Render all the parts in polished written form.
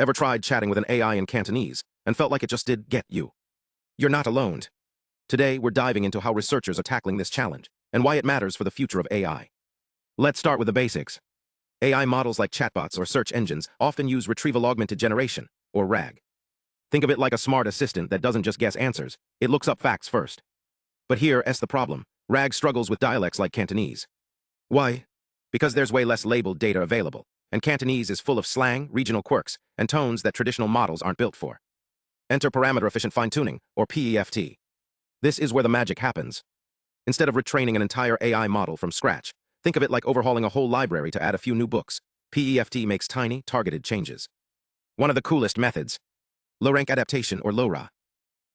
Ever tried chatting with an AI in Cantonese and felt like it just did get you? You're not alone. Today, we're diving into how researchers are tackling this challenge and why it matters for the future of AI. Let's start with the basics. AI models like chatbots or search engines often use Retrieval-Augmented Generation, or RAG. Think of it like a smart assistant that doesn't just guess answers, it looks up facts first. But here's the problem. RAG struggles with dialects like Cantonese. Why? Because there's way less labeled data available, and Cantonese is full of slang, regional quirks, and tones that traditional models aren't built for. Enter parameter-efficient fine-tuning, or PEFT. This is where the magic happens. Instead of retraining an entire AI model from scratch, think of it like overhauling a whole library to add a few new books. PEFT makes tiny, targeted changes. One of the coolest methods. Low-Rank Adaptation, or LoRA.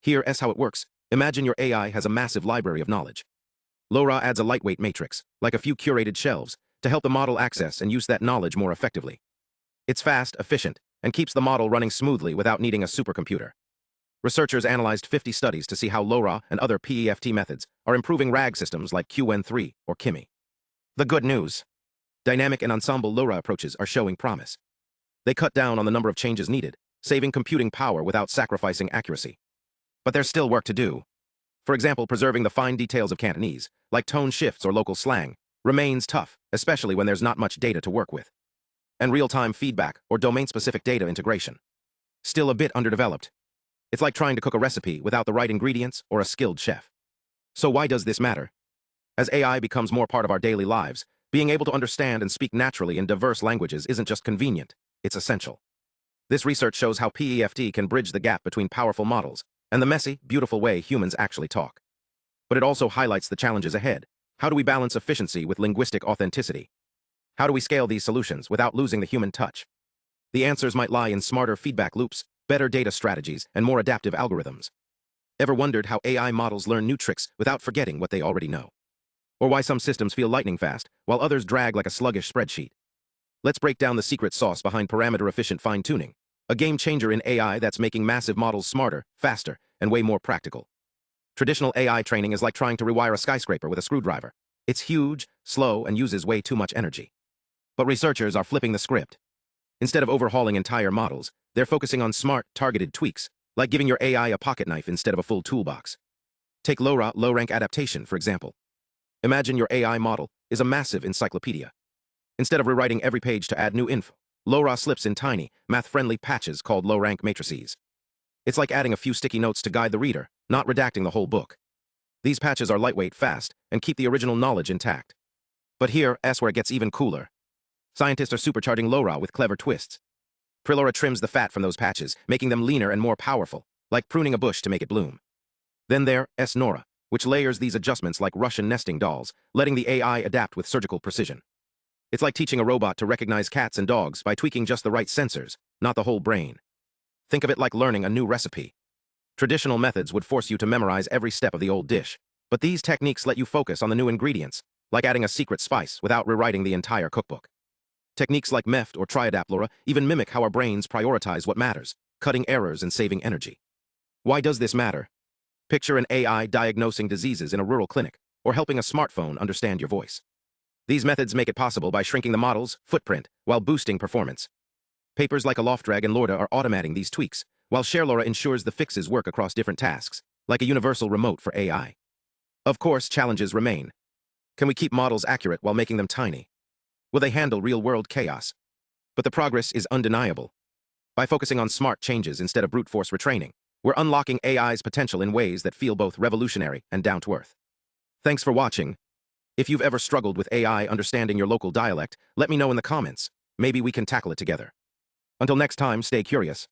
Here's how it works. Imagine your AI has a massive library of knowledge. LoRA adds a lightweight matrix, like a few curated shelves, to help the model access and use that knowledge more effectively. It's fast, efficient, and keeps the model running smoothly without needing a supercomputer. Researchers analyzed 50 studies to see how LoRA and other PEFT methods are improving RAG systems like Qwen3 or Kimi. The good news. Dynamic and ensemble LoRA approaches are showing promise. They cut down on the number of changes needed, saving computing power without sacrificing accuracy. But there's still work to do. For example, preserving the fine details of Cantonese, like tone shifts or local slang, remains tough, especially when there's not much data to work with. And real-time feedback or domain-specific data integration. Still a bit underdeveloped. It's like trying to cook a recipe without the right ingredients or a skilled chef. So why does this matter? As AI becomes more part of our daily lives, being able to understand and speak naturally in diverse languages isn't just convenient, it's essential. This research shows how PEFT can bridge the gap between powerful models and the messy, beautiful way humans actually talk. But it also highlights the challenges ahead. How do we balance efficiency with linguistic authenticity? How do we scale these solutions without losing the human touch? The answers might lie in smarter feedback loops, better data strategies, and more adaptive algorithms. Ever wondered how AI models learn new tricks without forgetting what they already know? Or why some systems feel lightning fast, while others drag like a sluggish spreadsheet? Let's break down the secret sauce behind parameter-efficient fine-tuning, a game-changer in AI that's making massive models smarter, faster, and way more practical. Traditional AI training is like trying to rewire a skyscraper with a screwdriver. It's huge, slow, and uses way too much energy. But researchers are flipping the script. Instead of overhauling entire models, they're focusing on smart, targeted tweaks, like giving your AI a pocket knife instead of a full toolbox. Take LoRA, Low-Rank Adaptation, for example. Imagine your AI model is a massive encyclopedia. Instead of rewriting every page to add new info, LoRA slips in tiny, math-friendly patches called low-rank matrices. It's like adding a few sticky notes to guide the reader, not redacting the whole book. These patches are lightweight, fast, and keep the original knowledge intact. But here's where it gets even cooler. Scientists are supercharging LoRA with clever twists. LoRA trims the fat from those patches, making them leaner and more powerful, like pruning a bush to make it bloom. Then there's NORA, which layers these adjustments like Russian nesting dolls, letting the AI adapt with surgical precision. It's like teaching a robot to recognize cats and dogs by tweaking just the right sensors, not the whole brain. Think of it like learning a new recipe. Traditional methods would force you to memorize every step of the old dish, but these techniques let you focus on the new ingredients, like adding a secret spice without rewriting the entire cookbook. Techniques like PEFT or triadapt LoRA even mimic how our brains prioritize what matters, cutting errors and saving energy. Why does this matter? Picture an AI diagnosing diseases in a rural clinic, or helping a smartphone understand your voice. These methods make it possible by shrinking the model's footprint while boosting performance. Papers like LoRA and LoRA are automating these tweaks, while LoRA ensures the fixes work across different tasks, like a universal remote for AI. Of course, challenges remain. Can we keep models accurate while making them tiny? Will they handle real-world chaos? But the progress is undeniable. By focusing on smart changes instead of brute force retraining, we're unlocking AI's potential in ways that feel both revolutionary and down-to-earth. Thanks for watching. If you've ever struggled with AI understanding your local dialect, let me know in the comments. Maybe we can tackle it together. Until next time, stay curious.